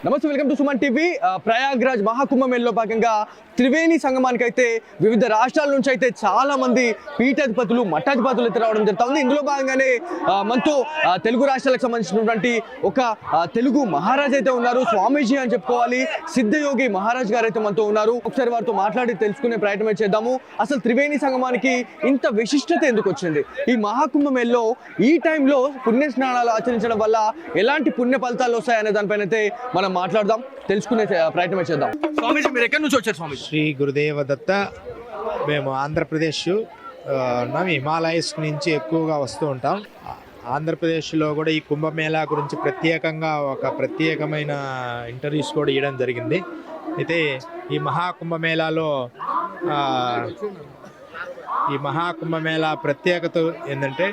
నమస్తే, welcome to Suman TV. Prayagraj మహాకుంభమేళలో భాగంగా త్రివేణి సంగమానికి అయితే వివిధ రాష్ట్రాల నుంచి అయితే చాలా మంది పీఠాధిపతులు మఠాధిపతులు అయితే రావడం జరుగుతా ఉంది. ఇందులో భాగంగానే మనతో తెలుగు రాష్ట్రాలకు సంబంధించినటువంటి ఒక తెలుగు మహారాజ్ అయితే ఉన్నారు. స్వామీజీ అని చెప్పుకోవాలి, సిద్ధయోగి మహారాజ్ గారు అయితే మనతో ఉన్నారు. ఒకసారి వారితో మాట్లాడి తెలుసుకునే ప్రయత్నం చేద్దాము. అసలు త్రివేణి సంగమానికి ఇంత విశిష్టత ఎందుకు వచ్చింది, ఈ మహాకుంభమేళలో ఈ టైంలో పుణ్య స్నానాలు ఆచరించడం వల్ల ఎలాంటి పుణ్య ఫలితాలు వస్తాయనే దానిపైన అయితే మనం మాట్లాడదాం, తెలుసుకునే ప్రయత్నం చేద్దాం. స్వామీజీ, మీరు ఎక్కడి నుంచి వచ్చారు? స్వామీజీ, శ్రీ గురుదేవ దత్త. మేము ఆంధ్రప్రదేశ్ హిమాలయస్ నుంచి ఎక్కువగా వస్తూ ఉంటాం. ఆంధ్రప్రదేశ్లో కూడా ఈ కుంభమేళా గురించి ప్రత్యేకంగా ఒక ప్రత్యేకమైన ఇంటర్వ్యూస్ కూడా ఇవ్వడం జరిగింది. అయితే ఈ మహాకుంభమేళా ప్రత్యేకత ఏంటంటే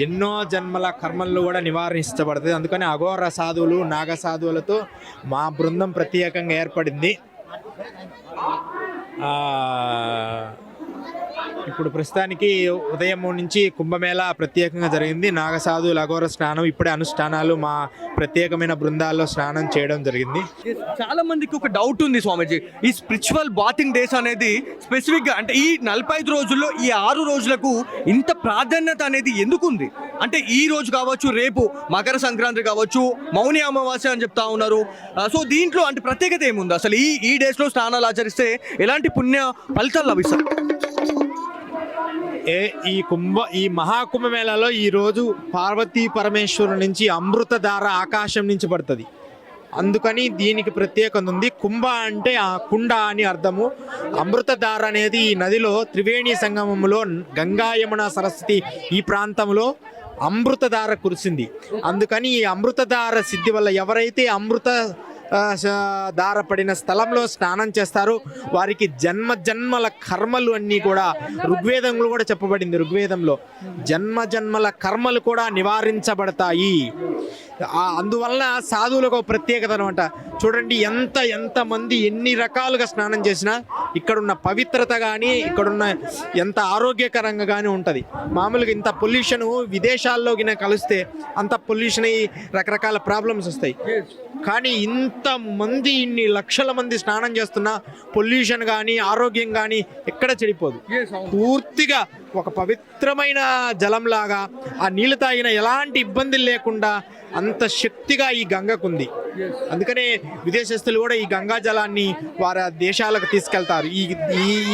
ఎన్నో జన్మల కర్మలు కూడా నివారించబడుతుంది. అందుకని అఘోర సాధువులు, నాగ సాధువులతో మా బృందం ప్రత్యేకంగా ఏర్పడింది. ఇప్పుడు ప్రస్తుతానికి ఉదయం నుంచి కుంభమేళా ప్రత్యేకంగా జరిగింది. నాగసాధువులు అఘోర స్నానం ఇప్పుడే అనుష్ఠానాలు మా ప్రత్యేకమైన బృందాల్లో స్నానం చేయడం జరిగింది. చాలా మందికి ఒక డౌట్ ఉంది స్వామీజీ, ఈ స్పిరిచువల్ బాతింగ్ డేస్ అనేది స్పెసిఫిక్గా అంటే ఈ 45 రోజుల్లో ఈ 6 రోజులకు ఇంత ప్రాధాన్యత అనేది ఎందుకు ఉంది? అంటే ఈ రోజు కావచ్చు, రేపు మకర సంక్రాంతి కావచ్చు, మౌని అమావాస్య అని చెప్తా ఉన్నారు. సో దీంట్లో అంటే ప్రత్యేకత ఏముంది? అసలు ఈ డేస్లో స్నానాలు ఆచరిస్తే ఎలాంటి పుణ్య ఫలితాలు లభిస్తాయి? ఈ మహాకుంభమేళాలో ఈరోజు పార్వతీ పరమేశ్వరు నుంచి అమృతధార ఆకాశం నుంచి పడుతుంది. అందుకని దీనికి ప్రత్యేకత ఉంది. కుంభ అంటే ఆ కుండ అని అర్థము. అమృతధార అనేది ఈ నదిలో త్రివేణి సంగమంలో గంగా యమున సరస్వతి ఈ ప్రాంతంలో అమృతధార కురిసింది. అందుకని ఈ అమృతధార సిద్ధి వల్ల ఎవరైతే అమృత ధార పడిన స్థలంలో స్నానం చేస్తారు వారికి జన్మ జన్మల కర్మలు అన్నీ కూడా ఋగ్వేదంలో కూడా చెప్పబడింది. ఋగ్వేదంలో జన్మ జన్మల కర్మలు కూడా నివారించబడతాయి. అందువలన సాధువులకు ప్రత్యేకత అనమాట. చూడండి, ఎంతమంది ఎన్ని రకాలుగా స్నానం చేసినా ఇక్కడున్న పవిత్రత కానీ ఇక్కడున్న ఎంత ఆరోగ్యకరంగా కానీ ఉంటుంది. మామూలుగా ఇంత పొల్యూషన్ విదేశాల్లో గిన కలిస్తే అంత పొల్యూషన్ అయ్యి రకరకాల ప్రాబ్లమ్స్ వస్తాయి. కానీ ఇంతమంది ఇన్ని లక్షల మంది స్నానం చేస్తున్నా పొల్యూషన్ కానీ ఆరోగ్యం కానీ ఎక్కడ చెడిపోదు. పూర్తిగా ఒక పవిత్రమైన జలంలాగా ఆ నీళ్ళు తాగిన ఎలాంటి ఇబ్బందులు లేకుండా అంత శక్తిగా ఈ గంగకుంది. అందుకనే విదేశస్తులు కూడా ఈ గంగా జలాన్ని వారి దేశాలకు తీసుకెళ్తారు,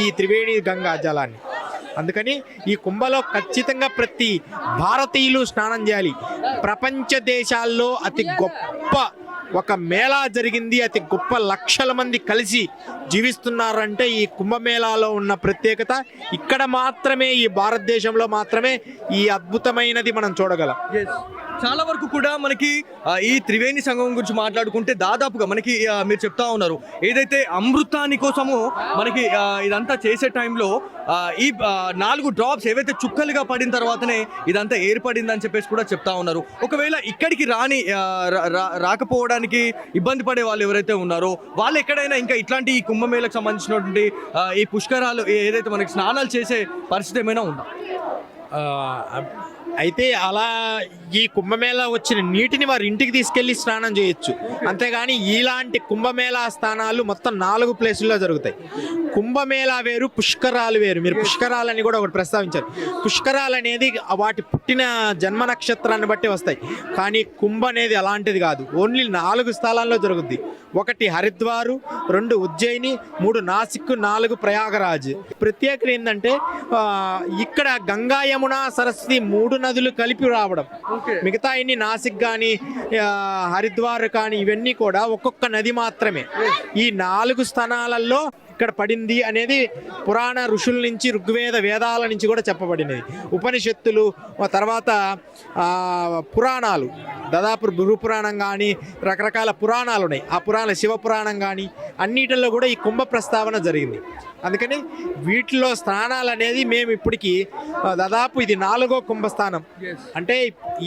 ఈ త్రివేణి గంగా జలాన్ని. అందుకని ఈ కుంభలో ఖచ్చితంగా ప్రతి భారతీయులు స్నానం చేయాలి. ప్రపంచ దేశాల్లో అతి గొప్ప ఒక మేళా జరిగింది. అతి గొప్ప లక్షల మంది కలిసి జీవిస్తున్నారంటే ఈ కుంభమేళాలో ఉన్న ప్రత్యేకత. ఇక్కడ మాత్రమే, ఈ భారతదేశంలో మాత్రమే ఈ అద్భుతమైనది మనం చూడగలం. చాలా వరకు కూడా మనకి ఈ త్రివేణి సంగమం గురించి మాట్లాడుకుంటే దాదాపుగా మనకి మీరు చెప్తా ఉన్నారు ఏదైతే అమృతాని కోసము మనకి ఇదంతా చేసే టైంలో ఈ 4 డ్రాప్స్ ఏవైతే చుక్కలుగా పడిన తర్వాతనే ఇదంతా ఏర్పడిందని చెప్పేసి కూడా చెప్తా ఉన్నారు. ఒకవేళ ఇక్కడికి రాకపోవడానికి ఇబ్బంది పడే వాళ్ళు ఎవరైతే ఉన్నారో వాళ్ళు ఎక్కడైనా ఇంకా ఇట్లాంటి ఈ కుంభమేళకు సంబంధించినటువంటి ఈ పుష్కరాలు ఏదైతే మనకి స్నానాలు చేసే పరిస్థితి ఏమైనా ఉందా? అయితే అలా ఈ కుంభమేళా వచ్చిన నీటిని వారి ఇంటికి తీసుకెళ్లి స్నానం చేయొచ్చు. అంతేగాని ఇలాంటి కుంభమేళా స్నానాలు మొత్తం 4 ప్లేసుల్లో జరుగుతాయి. కుంభమేళా వేరు, పుష్కరాలు వేరు. మీరు పుష్కరాలని కూడా ఒకటి ప్రస్తావించారు. పుష్కరాలు అనేది వాటి పుట్టిన జన్మ నక్షత్రాన్ని బట్టి వస్తాయి. కానీ కుంభ అనేది అలాంటిది కాదు. ఓన్లీ 4 స్థలాల్లో జరుగుద్ది. 1 హరిద్వారు, 2 ఉజ్జయిని, 3 నాసిక్, 4 ప్రయాగరాజ్. ప్రత్యేకత ఏంటంటే ఇక్కడ గంగా యమున సరస్వతి 3 నదులు కలిపి రావడం. మిగతా ఇన్ని నాసిక్ కానీ హరిద్వార్ కానీ ఇవన్నీ కూడా ఒక్కొక్క నది మాత్రమే. ఈ 4 స్థానాలలో ఇక్కడ పడింది అనేది పురాణ ఋషుల నుంచి, ఋగ్వేద వేదాల నుంచి కూడా చెప్పబడినది. ఉపనిషత్తులు, తర్వాత పురాణాలు, దాదాపు గురు పురాణం కానీ రకరకాల పురాణాలు ఉన్నాయి. ఆ శివ పురాణం కానీ అన్నిటిలో కూడా ఈ కుంభ ప్రస్తావన జరిగింది. అందుకని వీటిలో స్నానాలు అనేది మేము ఇప్పటికీ దాదాపు ఇది 4వ కుంభస్థానం. అంటే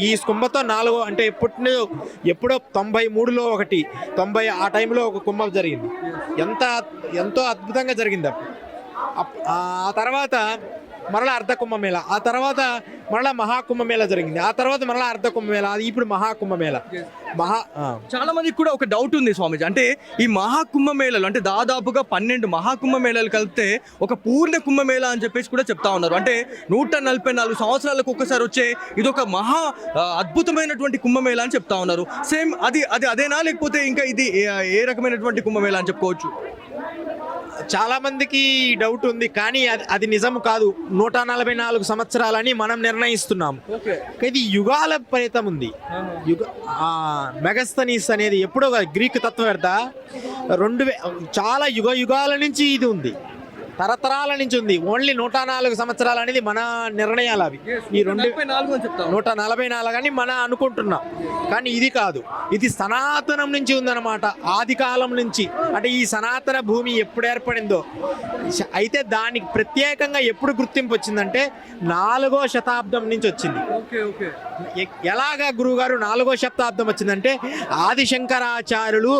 ఈ కుంభతో 4వ, అంటే ఎప్పుడో 93లో ఒకటి, 90 ఆ టైంలో ఒక కుంభం జరిగింది. ఎంతో అద్భుతంగా జరిగింది. ఆ తర్వాత మరలా అర్ధ కుంభమేళ, ఆ తర్వాత మరలా మహాకుంభమేళ జరిగింది, ఆ తర్వాత మరలా అర్ధ కుంభమేళ, అది ఇప్పుడు మహాకుంభమేళ. చాలా మందికి కూడా ఒక డౌట్ ఉంది స్వామీజీ, అంటే ఈ మహాకుంభమేళలు అంటే దాదాపుగా 12 మహాకుంభమేళలు కలిపితే ఒక పూర్ణ కుంభమేళ అని చెప్పేసి కూడా చెప్తా ఉన్నారు. అంటే 144 సంవత్సరాలకు ఒక్కసారి వచ్చే ఇది ఒక మహా అద్భుతమైనటువంటి కుంభమేళ అని చెప్తా ఉన్నారు. సేమ్ అది అది అదేనా, లేకపోతే ఇంకా ఇది ఏ రకమైనటువంటి కుంభమేళ అని చెప్పుకోవచ్చు? చాలా మందికి డౌట్ ఉంది, కానీ అది నిజం కాదు. 144 సంవత్సరాలని మనం నిర్ణయిస్తున్నాము. ఇది యుగాల ఫలితం ఉంది. మెగస్తనీస్ అనేది ఎప్పుడో గ్రీక్ తత్వవేత్త చాలా యుగాల నుంచి ఇది ఉంది, తరతరాల నుంచి ఉంది. ఓన్లీ 104 సంవత్సరాలు అనేది మన నిర్ణయాలు. అవి ఈ 144 అని మనం అనుకుంటున్నాం, కానీ ఇది కాదు. ఇది సనాతనం నుంచి ఉందన్నమాట, ఆది కాలం నుంచి. అంటే ఈ సనాతన భూమి ఎప్పుడు ఏర్పడిందో, అయితే దానికి ప్రత్యేకంగా ఎప్పుడు గుర్తింపు వచ్చిందంటే 4వ శతాబ్దం నుంచి వచ్చింది. ఎలాగా గురువుగారు 4వ శతాబ్దం వచ్చిందంటే, ఆదిశంకరాచార్యులు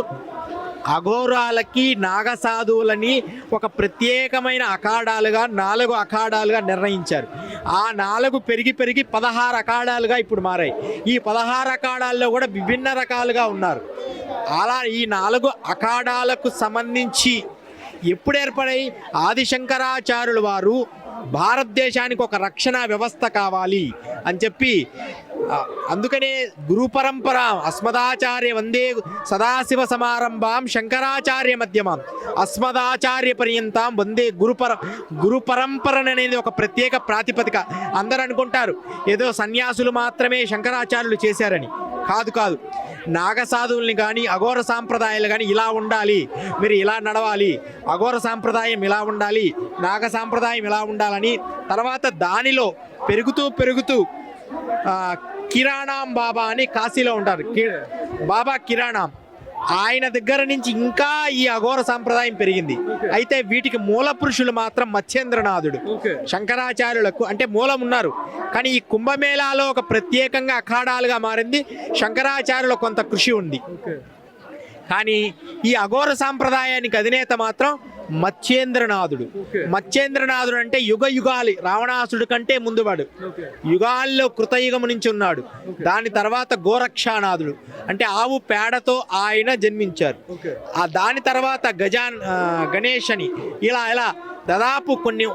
అఘోరాలకి నాగసాధువులని ఒక ప్రత్యేకమైన అఖాడాలుగా 4 అఖాడాలుగా నిర్ణయించారు. ఆ 4 పెరిగి 16 అఖాడాలుగా ఇప్పుడు మారాయి. ఈ 16 అఖాడాల్లో కూడా విభిన్న రకాలుగా ఉన్నారు. అలా ఈ 4 అఖాడాలకు సంబంధించి ఎప్పుడు ఏర్పడాయి? ఆదిశంకరాచార్యులు వారు భారతదేశానికి ఒక రక్షణ వ్యవస్థ కావాలి అని చెప్పి, అందుకనే గురు పరంపర అస్మదాచార్య వందే సదాశివ సమారంభాం శంకరాచార్య మధ్యమాం అస్మదాచార్య పర్యంతం వందే గురు పరంపర అనేది ఒక ప్రత్యేక ప్రాతిపదిక. అందరూ అనుకుంటారు ఏదో సన్యాసులు మాత్రమే శంకరాచార్యులు చేశారని. కాదు. నాగసాధువుల్ని కానీ అఘోర సాంప్రదాయాలు కానీ ఇలా ఉండాలి, మీరు ఇలా నడవాలి, అఘోర సాంప్రదాయం ఇలా ఉండాలి, నాగ సాంప్రదాయం ఇలా ఉండాలని. తర్వాత దానిలో పెరుగుతూ కిరాణాం బాబా అని కాశీలో ఉంటారు, బాబా కిరాణాం, ఆయన దగ్గర నుంచి ఇంకా ఈ అఘోర సాంప్రదాయం పెరిగింది. అయితే వీటికి మూల పురుషులు మాత్రం మత్స్యేంద్రనాథుడు. శంకరాచార్యులకు అంటే మూలం ఉన్నారు, కానీ ఈ కుంభమేళాలో ఒక ప్రత్యేకంగా అఖాడాలుగా మారింది. శంకరాచార్యుల కొంత కృషి ఉంది, కానీ ఈ అఘోర సాంప్రదాయానికి అధినేత మాత్రం మత్స్యేంద్రనాథుడు. మత్స్యేంద్రనాథుడు అంటే యుగాలి, రావణాసుడు కంటే ముందువాడు, యుగాల్లో కృతయుగము నుంచి ఉన్నాడు. దాని తర్వాత గోరక్షానాథుడు అంటే ఆవు పేడతో ఆయన జన్మించారు. దాని తర్వాత గణేశని ఇలా దాదాపు కొన్ని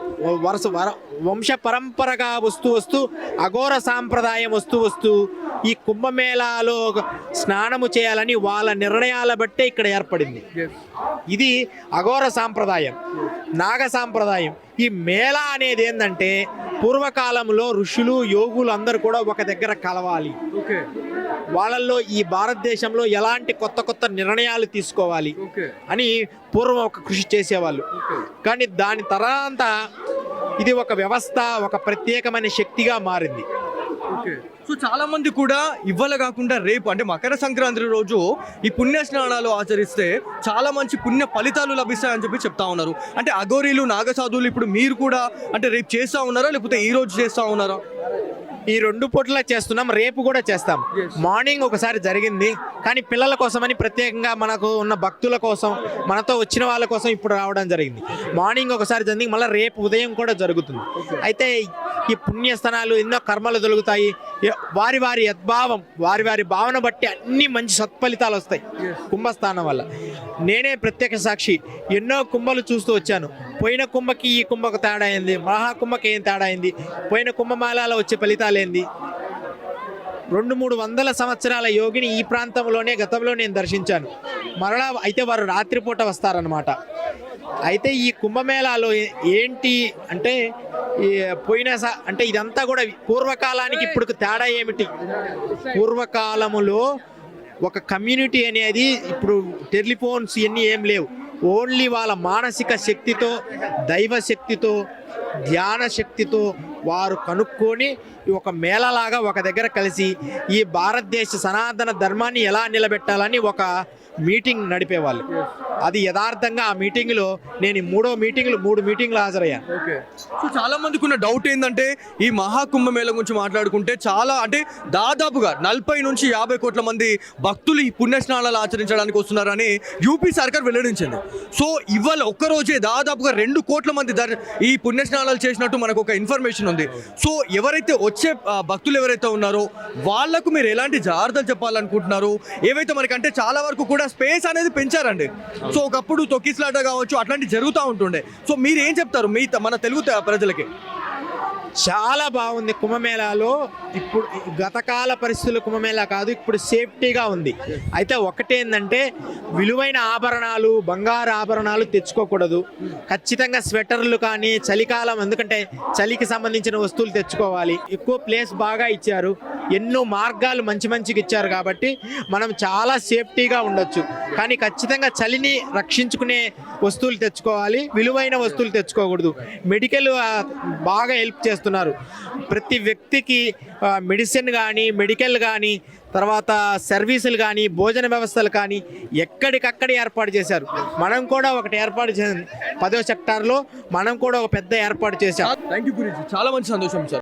వంశ పరంపరగా వస్తూ అఘోర సాంప్రదాయం వస్తూ ఈ కుంభమేళాలో స్నానము చేయాలని వాళ్ళ నిర్ణయాల బట్టే ఇక్కడ ఏర్పడింది. ఇది అఘోర సాంప్రదాయం. నాగ సాంప్రదాయం ఈ మేళా అనేది ఏంటంటే, పూర్వకాలంలో ఋషులు యోగులు అందరూ కూడా ఒక దగ్గర కలవాలి, వాళ్ళల్లో ఈ భారతదేశంలో ఎలాంటి కొత్త నిర్ణయాలు తీసుకోవాలి అని పూర్వం ఒక కృషి చేసేవాళ్ళు. కానీ దాని తర్వాత ఇది ఒక వ్యవస్థ, ఒక ప్రత్యేకమైన శక్తిగా మారింది. సో చాలా మంది కూడా ఇవ్వాల కాకుండా రేపు అంటే మకర సంక్రాంతి రోజు ఈ పుణ్య స్నానాలు ఆచరిస్తే చాలా మంచి పుణ్య ఫలితాలు లభిస్తాయని చెప్పి చెప్తా ఉన్నారు. అంటే అఘోరీలు నాగసాధువులు ఇప్పుడు మీరు కూడా అంటే రేపు చేస్తా ఉన్నారా, లేకపోతే ఈ రోజు చేస్తా ఉన్నారా? ఈ 2 పూటలా చేస్తున్నాం, రేపు కూడా చేస్తాం. మార్నింగ్ ఒకసారి జరిగింది, కానీ పిల్లల కోసమని ప్రత్యేకంగా మనకు ఉన్న భక్తుల కోసం, మనతో వచ్చిన వాళ్ళ కోసం ఇప్పుడు రావడం జరిగింది. మార్నింగ్ ఒకసారి జరిగింది, మళ్ళీ రేపు ఉదయం కూడా జరుగుతుంది. అయితే ఈ పుణ్యస్థానాలు ఎన్నో కర్మలు దొరుకుతాయి. వారి యద్భావం, వారి భావన బట్టి అన్ని మంచి సత్ఫలితాలు వస్తాయి కుంభస్థానం వల్ల. నేనే ప్రత్యక్ష సాక్షి, ఎన్నో కుంభలు చూస్తూ వచ్చాను. పోయిన కుంభకి ఈ కుంభకు తేడా అయింది, మహాకుంభకి ఏం తేడా అయింది, పోయిన కుంభమేళాలో వచ్చే ఫలితాలు ఏంది. 200-300 సంవత్సరాల యోగిని ఈ ప్రాంతంలోనే గతంలో నేను దర్శించాను. మరలా అయితే వారు రాత్రిపూట వస్తారనమాట. అయితే ఈ కుంభమేళాలో ఏంటి అంటే అంటే ఇదంతా కూడా పూర్వకాలానికి ఇప్పుడు తేడా ఏమిటి? పూర్వకాలములో ఒక కమ్యూనిటీ అనేది, ఇప్పుడు టెలిఫోన్స్ ఇవన్నీ ఏం లేవు, ఓన్లీ వాళ్ళ మానసిక శక్తితో, దైవ శక్తితో, ధ్యాన శక్తితో వారు కనుక్కొని ఒక మేళలాగా ఒక దగ్గర కలిసి ఈ భారతదేశ సనాతన ధర్మాన్ని ఎలా నిలబెట్టాలని ఒక మీటింగ్ నడిపేవాళ్ళు. అది యథార్థంగా ఆ మీటింగ్లో నేను మూడు మీటింగ్లు హాజరయ్యాను. ఓకే. సో చాలా మందికి ఉన్న డౌట్ ఏంటంటే ఈ మహాకుంభమేళ గురించి మాట్లాడుకుంటే చాలా అంటే దాదాపుగా 40 నుంచి 50 కోట్ల మంది భక్తులు ఈ పుణ్యస్నానాలు ఆచరించడానికి వస్తున్నారని యూపీ సర్కార్ వెల్లడించింది. సో ఇవాళ ఒక్కరోజే దాదాపుగా 2 కోట్ల మంది ఈ పుణ్యస్నానాలు చేసినట్టు మనకు ఒక ఇన్ఫర్మేషన్ ఉంది. సో ఎవరైతే వచ్చే భక్తులు ఎవరైతే ఉన్నారో వాళ్లకు మీరు ఎలాంటి జాగ్రత్తలు చెప్పాలనుకుంటున్నారు? ఏవైతే మనకంటే చాలా వరకు కూడా స్పేస్ అనేది పెంచారండి. సో ఒకప్పుడు తొక్కిస్లాట కావచ్చు అట్లాంటి జరుగుతూ ఉంటుండే. సో మీరు ఏం చెప్తారు మన తెలుగు ప్రజలకి? చాలా బాగుంది కుంభమేళాలో. ఇప్పుడు గతకాల పరిస్థితులు కుంభమేళా కాదు, ఇప్పుడు సేఫ్టీగా ఉంది. అయితే ఒకటేందంటే విలువైన ఆభరణాలు, బంగారు ఆభరణాలు తెచ్చుకోకూడదు. ఖచ్చితంగా స్వెటర్లు కానీ చలికాలం, ఎందుకంటే చలికి సంబంధించిన వస్తువులు తెచ్చుకోవాలి. ఎక్కువ ప్లేస్ బాగా ఇచ్చారు, ఎన్నో మార్గాలు మంచిగా ఇచ్చారు కాబట్టి మనం చాలా సేఫ్టీగా ఉండొచ్చు. కానీ ఖచ్చితంగా చలిని రక్షించుకునే వస్తువులు తెచ్చుకోవాలి, విలువైన వస్తువులు తెచ్చుకోకూడదు. మెడికల్ బాగా హెల్ప్ చేస్తున్నారు. ప్రతి వ్యక్తికి మెడిసిన్ కానీ, మెడికల్ కానీ, తర్వాత సర్వీసులు కానీ, భోజన వ్యవస్థలు కానీ ఎక్కడికక్కడ ఏర్పాటు చేశారు. మనం కూడా ఒకటి ఏర్పాటు చేసాం 10వ సెక్టార్లో, మనం కూడా ఒక పెద్ద ఏర్పాటు చేశాం. థ్యాంక్ యూ గురించి, చాలా మంచి సంతోషం సార్.